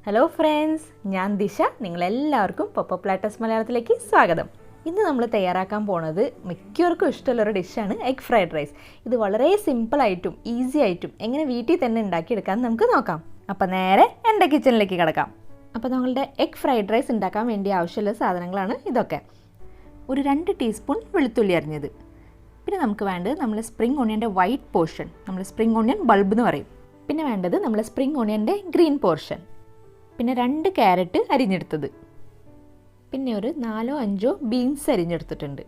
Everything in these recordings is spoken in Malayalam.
ഹലോ ഫ്രണ്ട്സ്, ഞാൻ ദിശ. നിങ്ങളെല്ലാവർക്കും പോപ്പ് പ്ലാറ്റേഴ്സ് മലയാളത്തിലേക്ക് സ്വാഗതം. ഇന്ന് നമ്മൾ തയ്യാറാക്കാൻ പോണത് മിക്കവർക്കും ഇഷ്ടമുള്ളൊരു ഡിഷാണ് എഗ് ഫ്രൈഡ് റൈസ്. ഇത് വളരെ സിമ്പിളായിട്ടും ഈസി ആയിട്ടും എങ്ങനെ വീട്ടിൽ തന്നെ ഉണ്ടാക്കിയെടുക്കാമെന്ന് നമുക്ക് നോക്കാം. അപ്പോൾ നേരെ എൻ്റെ കിച്ചണിലേക്ക് കിടക്കാം. അപ്പോൾ നമ്മളുടെ എഗ് ഫ്രൈഡ് റൈസ് ഉണ്ടാക്കാൻ വേണ്ടി ആവശ്യമുള്ള സാധനങ്ങളാണ് ഇതൊക്കെ. ഒരു 2 ടീസ്പൂൺ വെളുത്തുള്ളി അരിഞ്ഞത്, പിന്നെ നമുക്ക് വേണ്ടത് നമ്മൾ സ്പ്രിംഗ് ഓണിയൻ്റെ വൈറ്റ് പോർഷൻ, നമ്മൾ സ്പ്രിംഗ് ഓണിയൻ ബൾബ് എന്ന് പറയും. പിന്നെ വേണ്ടത് നമ്മൾ സ്പ്രിംഗ് ഓണിയൻ്റെ ഗ്രീൻ പോർഷൻ, പിന്നെ 2 ക്യാരറ്റ് അരിഞ്ഞെടുത്തത്, പിന്നെ ഒരു 4-5 ബീൻസ് അരിഞ്ഞെടുത്തിട്ടുണ്ട്.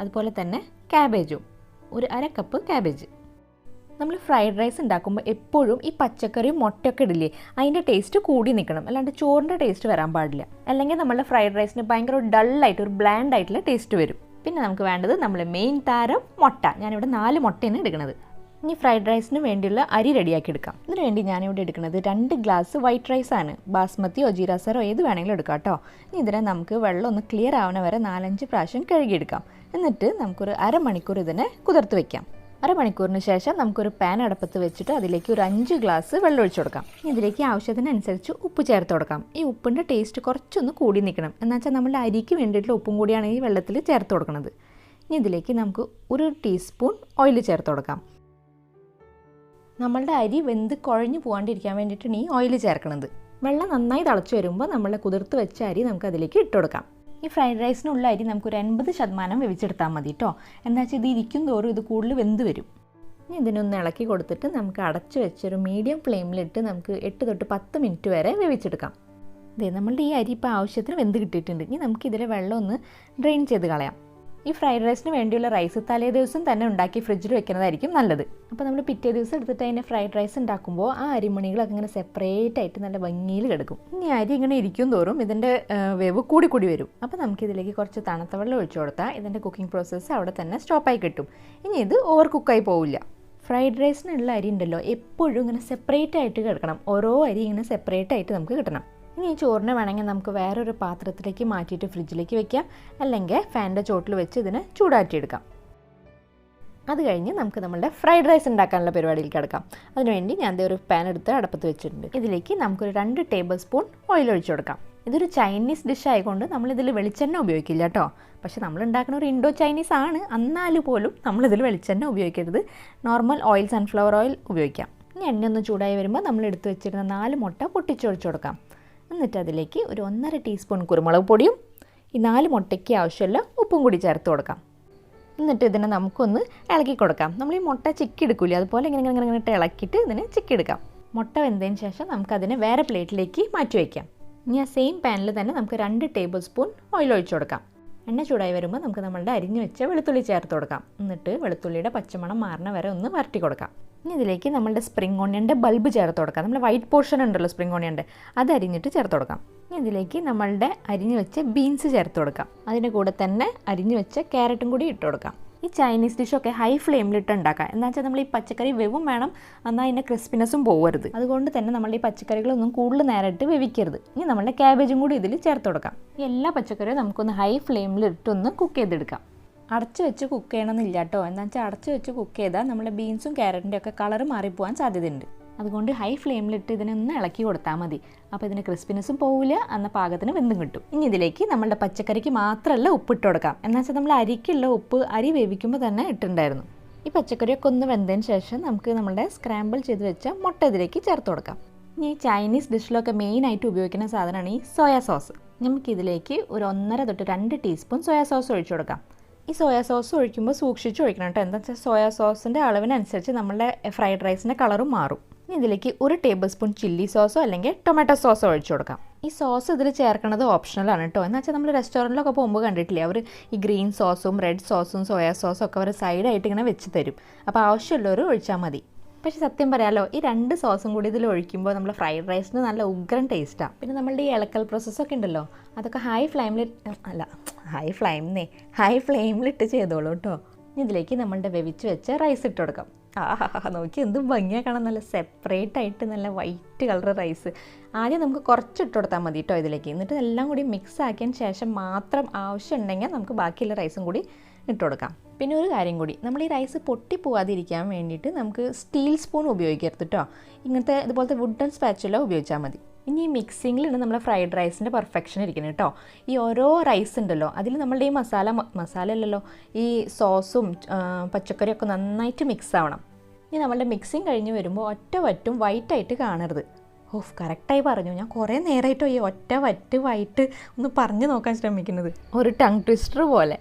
അതുപോലെ തന്നെ ക്യാബേജും, ഒരു 1/2 കപ്പ് ക്യാബേജ്. നമ്മൾ ഫ്രൈഡ് റൈസ് ഉണ്ടാക്കുമ്പോൾ എപ്പോഴും ഈ പച്ചക്കറിയും മുട്ടയൊക്കെ ഇടില്ലേ, അതിൻ്റെ ടേസ്റ്റ് കൂടി നിൽക്കണം, അല്ലാണ്ട് ചോറിൻ്റെ ടേസ്റ്റ് വരാൻ പാടില്ല. അല്ലെങ്കിൽ നമ്മളുടെ ഫ്രൈഡ് റൈസിന് ഭയങ്കര ഡള്ളായിട്ട് ഒരു ബ്ലാൻഡ് ആയിട്ടുള്ള ടേസ്റ്റ് വരും. പിന്നെ നമുക്ക് വേണ്ടത് നമ്മൾ മെയിൻ താരം മുട്ട. ഞാനിവിടെ 4 മുട്ടയാണ് എടുക്കുന്നത്. ഇനി ഫ്രൈഡ് റൈസിന് വേണ്ടിയുള്ള അരി റെഡിയാക്കി എടുക്കാം. ഇതിനു വേണ്ടി ഞാനിവിടെ എടുക്കുന്നത് 2 ഗ്ലാസ് വൈറ്റ് റൈസാണ്. ബാസ്മതിയോ ജീരാസറോ ഏത് വേണമെങ്കിലും എടുക്കാം കേട്ടോ. ഇനി ഇതിനെ നമുക്ക് വെള്ളം ഒന്ന് ക്ലിയർ ആവുന്ന വരെ 4-5 പ്രാവശ്യം കഴുകിയെടുക്കാം. എന്നിട്ട് നമുക്കൊരു അരമണിക്കൂർ ഇതിനെ കുതിർത്ത് വെക്കാം. അരമണിക്കൂറിന് ശേഷം നമുക്കൊരു പാൻ അടുപ്പത്ത് വെച്ചിട്ട് അതിലേക്ക് ഒരു 5 ഗ്ലാസ് വെള്ളം ഒഴിച്ചു കൊടുക്കാം. ഇതിലേക്ക് ആവശ്യത്തിനനുസരിച്ച് ഉപ്പ് ചേർത്ത് കൊടുക്കാം. ഈ ഉപ്പിൻ്റെ ടേസ്റ്റ് കുറച്ചൊന്ന് കൂടി നിൽക്കണം, എന്നുവെച്ചാൽ നമ്മുടെ അരിക്ക് വേണ്ടിയിട്ടുള്ള ഉപ്പും കൂടിയാണ് ഈ വെള്ളത്തിൽ ചേർത്ത് കൊടുക്കുന്നത്. ഇനി ഇതിലേക്ക് നമുക്ക് 1 ടീസ്പൂൺ ഓയിൽ ചേർത്ത് കൊടുക്കാം. നമ്മളുടെ അരി വെന്ത് കുഴഞ്ഞു പോകാണ്ടിരിക്കാൻ വേണ്ടിയിട്ടാണ് ഈ ഓയിൽ ചേർക്കുന്നത്. വെള്ളം നന്നായി തിളച്ച് വരുമ്പോൾ നമ്മളെ കുതിർത്ത് വെച്ച അരി നമുക്ക് അതിലേക്ക് ഇട്ട് കൊടുക്കാം. ഈ ഫ്രൈഡ് റൈസിനുള്ള അരി നമുക്കൊരു 80% വേവിച്ചെടുത്താൽ മതി കേട്ടോ. എന്താ വെച്ചാൽ ഇത് ഇരിക്കും തോറും ഇത് കൂടുതൽ വെന്ത് വരും. ഇനി ഇതിനൊന്ന് ഇളക്കി കൊടുത്തിട്ട് നമുക്ക് അടച്ച് വെച്ചൊരു മീഡിയം ഫ്ലെയിമിലിട്ട് നമുക്ക് 8 തൊട്ട് 10 മിനിറ്റ് വരെ വേവിച്ചെടുക്കാം. ഇതേ നമ്മളുടെ ഈ അരി ഇപ്പോൾ ആവശ്യത്തിന് വെന്ത് കിട്ടിയിട്ടുണ്ട്. ഇനി നമുക്കിതിലെ വെള്ളം ഒന്ന് ഡ്രെയിൻ ചെയ്ത് കളയാം. ഈ ഫ്രൈഡ് റൈസിന് വേണ്ടിയുള്ള റൈസ് തലേ ദിവസം തന്നെ ഉണ്ടാക്കി ഫ്രിഡ്ജിൽ വെക്കുന്നതായിരിക്കും നല്ലത്. അപ്പോൾ നമ്മൾ പിറ്റേ ദിവസം എടുത്തിട്ട് അതിൻ്റെ ഫ്രൈഡ് റൈസ് ഉണ്ടാക്കുമ്പോൾ ആ അരിമണികളൊക്കെ ഇങ്ങനെ സെപ്പറേറ്റ് ആയിട്ട് നല്ല ഭംഗിയിൽ കിടക്കും. ഇനി അരി ഇങ്ങനെ ഇരിക്കും തോറും ഇതിൻ്റെ വേവ് കൂടി വരും. അപ്പോൾ നമുക്കിതിലേക്ക് കുറച്ച് തണുത്ത വെള്ളം ഒഴിച്ചു കൊടുത്താൽ ഇതിൻ്റെ കുക്കിംഗ് പ്രോസസ്സ് അവിടെ തന്നെ സ്റ്റോപ്പായി കിട്ടും. ഇനി ഇത് ഓവർ കുക്കായി പോവില്ല. ഫ്രൈഡ് റൈസിനുള്ള അരി ഉണ്ടല്ലോ എപ്പോഴും ഇങ്ങനെ സെപ്പറേറ്റ് ആയിട്ട് കിടക്കണം. ഓരോ അരി ഇങ്ങനെ സെപ്പറേറ്റ് ആയിട്ട് നമുക്ക് കിട്ടണം. ഇനി ഈ ചോറിന് വേണമെങ്കിൽ നമുക്ക് വേറൊരു പാത്രത്തിലേക്ക് മാറ്റിയിട്ട് ഫ്രിഡ്ജിലേക്ക് വെക്കാം, അല്ലെങ്കിൽ ഫാനിൻ്റെ ചോട്ടിൽ വെച്ച് ഇതിനെ ചൂടാറ്റിയെടുക്കാം. അത് കഴിഞ്ഞ് നമുക്ക് നമ്മളുടെ ഫ്രൈഡ് റൈസ് ഉണ്ടാക്കാനുള്ള പരിപാടിയിൽ കിടക്കാം. അതിനുവേണ്ടി ഞാൻ ഒരു പാൻ എടുത്ത് അടുപ്പത്ത് വെച്ചിട്ടുണ്ട്. ഇതിലേക്ക് നമുക്കൊരു 2 ടേബിൾ സ്പൂൺ ഓയിൽ ഒഴിച്ചു കൊടുക്കാം. ഇതൊരു ചൈനീസ് ഡിഷ് ആയതുകൊണ്ട് നമ്മളിതിൽ വെളിച്ചെണ്ണ ഉപയോഗിക്കില്ല കേട്ടോ. പക്ഷേ നമ്മൾ ഉണ്ടാക്കുന്ന ഒരു ഇൻഡോ ചൈനീസ് ആണ്, എന്നാൽ പോലും നമ്മളിതിൽ വെളിച്ചെണ്ണ ഉപയോഗിക്കരുത്. നോർമൽ ഓയിൽ, സൺഫ്ലവർ ഓയിൽ ഉപയോഗിക്കാം. ഇനി എണ്ണ ഒന്ന് ചൂടായി വരുമ്പോൾ നമ്മൾ എടുത്ത് വെച്ചിരുന്ന 4 മുട്ട പൊട്ടിച്ചൊഴിച്ചു കൊടുക്കാം. എന്നിട്ട് അതിലേക്ക് ഒരു 1.5 ടീസ്പൂൺ കുരുമുളക് പൊടിയും ഈ 4 മുട്ടയ്ക്ക് ആവശ്യമുള്ള ഉപ്പും കൂടി ചേർത്ത് കൊടുക്കാം. എന്നിട്ട് ഇതിനെ നമുക്കൊന്ന് ഇളക്കി കൊടുക്കാം. നമ്മൾ ഈ മുട്ട ചിക്കി എടുക്കില്ല, അതുപോലെ ഇങ്ങനെ ഇളക്കിയിട്ട് ഇതിനെ ചിക്കി എടുക്കാം. മുട്ട വെന്തതിന് ശേഷം നമുക്കതിനെ വേറെ പ്ലേറ്റിലേക്ക് മാറ്റി വയ്ക്കാം. ഇനി ആ സെയിം പാനിൽ തന്നെ നമുക്ക് 2 ടേബിൾ സ്പൂൺ ഓയിൽ ഒഴിച്ചു കൊടുക്കാം. എണ്ണ ചൂടായി വരുമ്പോൾ നമുക്ക് നമ്മളുടെ അരിഞ്ഞു വെച്ച വെളുത്തുള്ളി ചേർത്ത് കൊടുക്കാം. എന്നിട്ട് വെളുത്തുള്ളിയുടെ പച്ചമണം മാറുന്ന വരെ ഒന്ന് വരട്ടി കൊടുക്കാം. ഇനി ഇതിലേക്ക് നമ്മളുടെ സ്പ്രിംഗ് ഓണിയൻ്റെ ബൾബ് ചേർത്ത് കൊടുക്കാം. നമ്മൾ വൈറ്റ് പോർഷൻ ഉണ്ടല്ലോ സ്പ്രിംഗ് ഓണിയൻ്റെ, അത് അരിഞ്ഞിട്ട് ചേർത്ത് കൊടുക്കാം. ഇനി ഇതിലേക്ക് നമ്മളുടെ അരിഞ്ഞു വെച്ച ബീൻസ് ചേർത്ത് കൊടുക്കാം. അതിൻ്റെ കൂടെ തന്നെ അരിഞ്ഞു വെച്ച ക്യാരറ്റും കൂടി ഇട്ട് കൊടുക്കാം. ഈ ചൈനീസ് ഡിഷൊക്കെ ഹൈ ഫ്ലെയിമിലിട്ട് ഉണ്ടാക്കാം. എന്താ വെച്ചാൽ നമ്മൾ ഈ പച്ചക്കറി വെവും വേണം, എന്നാൽ അതിൻ്റെ ക്രിസ്പിനെസ്സും പോകരുത്. അതുകൊണ്ട് തന്നെ നമ്മളുടെ ഈ പച്ചക്കറികളൊന്നും കൂടുതൽ നേരിട്ട് വേവിക്കരുത്. ഇനി നമ്മളുടെ ക്യാബേജും കൂടി ഇതിൽ ചേർത്ത് കൊടുക്കാം. ഈ എല്ലാ പച്ചക്കറിയും നമുക്കൊന്ന് ഹൈ ഫ്ലെയിമിലിട്ടൊന്ന് കുക്ക് ചെയ്തെടുക്കാം. അടച്ച് വെച്ച് കുക്ക് ചെയ്യണമെന്നില്ല കേട്ടോ. എന്താ വെച്ചാൽ അടച്ച് വെച്ച് കുക്ക് ചെയ്താൽ നമ്മുടെ ബീൻസും ക്യാരറ്റിൻ്റെ ഒക്കെ കളറ് മാറിപ്പോകാൻ സാധ്യതയുണ്ട്. അതുകൊണ്ട് ഹൈ ഫ്ലെയിമിലിട്ട് ഇതിനൊന്ന് ഇളക്കി കൊടുത്താൽ മതി. അപ്പോൾ ഇതിന് ക്രിസ്പിനെസ്സും പോവില്ല, എന്ന പാകത്തിന് വെന്തും കിട്ടും. ഇനി ഇതിലേക്ക് നമ്മളുടെ പച്ചക്കറിക്ക് മാത്രമല്ല ഉപ്പിട്ട് കൊടുക്കാം. എന്നാൽ വെച്ചാൽ നമ്മൾ അരിക്കുള്ള ഉപ്പ് അരി വേവിക്കുമ്പോൾ തന്നെ ഇട്ടുണ്ടായിരുന്നു. ഈ പച്ചക്കറിയൊക്കെ ഒന്ന് വെന്തതിന് ശേഷം നമുക്ക് നമ്മുടെ സ്ക്രാമ്പിൾ ചെയ്ത് വെച്ച മുട്ട ഇതിലേക്ക് ചേർത്ത് കൊടുക്കാം. ഇനി ഈ ചൈനീസ് ഡിഷിലൊക്കെ മെയിനായിട്ട് ഉപയോഗിക്കുന്ന സാധനമാണ് ഈ സോയാ സോസ്. നമുക്കിതിലേക്ക് ഒരു 1.5 തൊട്ട് 2 ടീസ്പൂൺ സോയാ സോസ് ഒഴിച്ചു കൊടുക്കാം. ഈ സോയാ സോസ് ഒഴിക്കുമ്പോൾ സൂക്ഷിച്ച് ഒഴിക്കണം കേട്ടോ. എന്താ വെച്ചാൽ സോയാ സോസിൻ്റെ അളവിനനുസരിച്ച് നമ്മളുടെ ഫ്രൈഡ് റൈസിൻ്റെ കളറും മാറും. ഇനി ഇതിലേക്ക് 1 ടേബിൾ സ്പൂൺ ചില്ലി സോസോ അല്ലെങ്കിൽ ടൊമാറ്റോ സോസോ ഒഴിച്ചു കൊടുക്കാം. ഈ സോസ് ഇതിൽ ചേർക്കുന്നത് ഓപ്ഷണലാണ് കേട്ടോ. എന്ന് വെച്ചാൽ നമ്മൾ റെസ്റ്റോറൻറ്റിലൊക്കെ പോകുമ്പോൾ കണ്ടിട്ടില്ലേ, അവർ ഈ ഗ്രീൻ സോസും റെഡ് സോസും സോയാ സോസും ഒക്കെ അവർ സൈഡായിട്ട് ഇങ്ങനെ വെച്ച് തരും. അപ്പോൾ ആവശ്യമുള്ളവർ ഒഴിച്ചാൽ മതി. പക്ഷേ സത്യം പറയാമല്ലോ, ഈ 2 സോസും കൂടി ഇതിൽ ഒഴിക്കുമ്പോൾ നമ്മൾ ഫ്രൈഡ് റൈസിന് നല്ല ഉഗ്രൻ ടേസ്റ്റാണ്. പിന്നെ നമ്മളുടെ ഈ ഇളക്കൽ പ്രോസസ്സൊക്കെ ഉണ്ടല്ലോ, അതൊക്കെ ഹൈ ഫ്ലെയിമിലിട്ട് ചെയ്തോളൂ കേട്ടോ. ഇതിലേക്ക് നമ്മളുടെ വെവിച്ച് വെച്ച റൈസ് ഇട്ട് കൊടുക്കാം. നോക്കി എന്തും ഭംഗിயாக കാണാൻ, നല്ല സെപ്പറേറ്റ് ആയിട്ട് നല്ല വൈറ്റ് കളർ റൈസ്. ആദ്യം നമുക്ക് കുറച്ച് ഇട്ട് കൊടുത്താൽ മതി കേട്ടോ ഇതിലേക്ക്. എന്നിട്ട് എല്ലാം കൂടി മിക്സ് ആക്കിയതിന് ശേഷം മാത്രം ആവശ്യമുണ്ടെങ്കിൽ നമുക്ക് ബാക്കിയുള്ള റൈസും കൂടി ഇട്ട് കൊടുക്കാം. പിന്നെ ഒരു കാര്യം കൂടി, നമ്മൾ ഈ റൈസ് പൊട്ടിപ്പോവാതിരിക്കാൻ വേണ്ടിയിട്ട് നമുക്ക് സ്റ്റീൽ സ്പൂൺ ഉപയോഗിക്കരുത് കേട്ടോ. ഇങ്ങനത്തെ ഇതുപോലത്തെ വുഡൻ സ്പാച്ചുല ഉപയോഗിച്ചാൽ മതി. ഇനി ഈ മിക്സിങ്ങിലാണ് നമ്മുടെ ഫ്രൈഡ് റൈസിൻ്റെ പെർഫെക്ഷൻ ഇരിക്കുന്നത് കേട്ടോ. ഈ ഓരോ റൈസ് ഉണ്ടല്ലോ അതിൽ നമ്മളുടെ ഈ മസാല അല്ലല്ലോ, ഈ സോസും പച്ചക്കറിയൊക്കെ നന്നായിട്ട് മിക്സ് ആവണം. ഇനി നമ്മളുടെ മിക്സിങ് കഴിഞ്ഞ് വരുമ്പോൾ ഒറ്റ വറ്റും വൈറ്റായിട്ട് കാണരുത്. ഓഫ്, കറക്റ്റായി പറഞ്ഞു. ഞാൻ കുറേ നേരമായിട്ടോ ഈ ഒറ്റ വറ്റ് വൈറ്റ് ഒന്ന് പറഞ്ഞു നോക്കാൻ ശ്രമിക്കുന്നത്, ഒരു ടങ് ട്വിസ്റ്റർ പോലെ.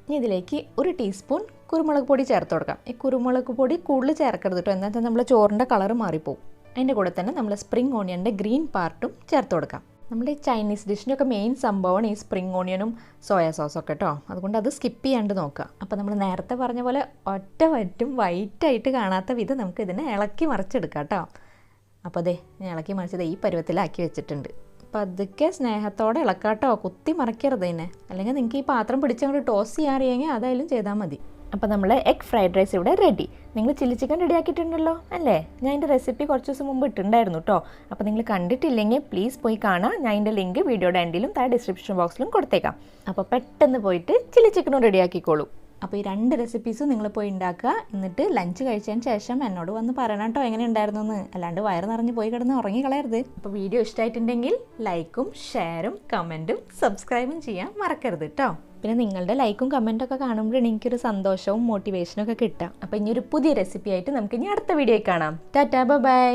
ഇനി ഇതിലേക്ക് 1 ടീസ്പൂൺ കുരുമുളക് പൊടി ചേർത്ത് കൊടുക്കാം. ഈ കുരുമുളക് പൊടി കൂടുതൽ ചേർക്കരുത് കേട്ടോ, എന്നാൽ നമ്മൾ ചോറിൻ്റെ കളർ മാറിപ്പോവും. അതിൻ്റെ കൂടെ തന്നെ നമ്മൾ സ്പ്രിംഗ് ഓണിയൻ്റെ ഗ്രീൻ പാർട്ടും ചേർത്ത് കൊടുക്കാം. നമ്മുടെ ഈ ചൈനീസ് ഡിഷിൻ്റെയൊക്കെ മെയിൻ സംഭവമാണ് ഈ സ്പ്രിംഗ് ഓണിയനും സോയാ സോസൊക്കെ കേട്ടോ, അതുകൊണ്ട് അത് സ്കിപ്പ് ചെയ്യാണ്ട് നോക്കുക. അപ്പോൾ നമ്മൾ നേരത്തെ പറഞ്ഞ പോലെ ഒറ്റ വറ്റും വൈറ്റായിട്ട് കാണാത്ത വിധം നമുക്ക് ഇതിനെ ഇളക്കി മറിച്ചെടുക്കാം കേട്ടോ. അപ്പോൾ അതെ, ഞാൻ ഇളക്കി മറിച്ചത് ഈ പരുവത്തിലാക്കി വെച്ചിട്ടുണ്ട്. പതുക്കെ സ്നേഹത്തോടെ ഇളക്കാട്ടോ, കുത്തി മറിക്കരുത് ഇതിനെ, അല്ലെങ്കിൽ നിങ്ങൾക്ക് ഈ പാത്രം പിടിച്ചങ്ങോട്ട് ടോസ് ചെയ്യാൻ അറിയാമെങ്കിൽ അതായാലും ചെയ്താൽ മതി. അപ്പോൾ നമ്മൾ എഗ് ഫ്രൈഡ് റൈസ് ഇവിടെ റെഡി. നിങ്ങൾ ചില്ലി ചിക്കൻ റെഡി ആക്കിയിട്ടുണ്ടല്ലോ അല്ലേ? ഞാൻ എൻ്റെ റെസിപ്പി കുറച്ച് ദിവസം മുമ്പ് ഇട്ടിട്ടുണ്ടായിരുന്നു കേട്ടോ. അപ്പോൾ നിങ്ങൾ കണ്ടിട്ടില്ലെങ്കിൽ പ്ലീസ് പോയി കാണാം. ഞാൻ എൻ്റെ ലിങ്ക് വീഡിയോയുടെ എൻഡിലും താഴെ ഡിസ്ക്രിപ്ഷൻ ബോക്സിലും കൊടുത്തേക്കാം. അപ്പോൾ പെട്ടെന്ന് പോയിട്ട് ചില്ലി ചിക്കനും റെഡി ആക്കിക്കോളൂ. അപ്പോൾ ഈ 2 റെസിപ്പീസും നിങ്ങൾ പോയി ഉണ്ടാക്കുക. എന്നിട്ട് ലഞ്ച് കഴിച്ചതിന് ശേഷം എന്നോട് വന്ന് പറയണം കേട്ടോ എങ്ങനെ ഉണ്ടായിരുന്നു എന്ന്. അല്ലാണ്ട് വയറ് നിറഞ്ഞ് പോയി കിടന്ന് ഉറങ്ങി കളയരുത്. അപ്പോൾ വീഡിയോ ഇഷ്ടമായിട്ടുണ്ടെങ്കിൽ ലൈക്കും ഷെയറും കമൻറ്റും സബ്സ്ക്രൈബും ചെയ്യാൻ മറക്കരുത് കേട്ടോ. പിന്നെ നിങ്ങളുടെ ലൈക്കും കമൻറ്റൊക്കെ കാണുമ്പോഴാണ് എനിക്കൊരു സന്തോഷവും മോട്ടിവേഷനും ഒക്കെ കിട്ടുക. അപ്പോൾ ഇനി ഒരു പുതിയ റെസിപ്പി ആയിട്ട് നമുക്ക് ഇനി അടുത്ത വീഡിയോയിൽ കാണാം. ടാറ്റാ, ബൈ.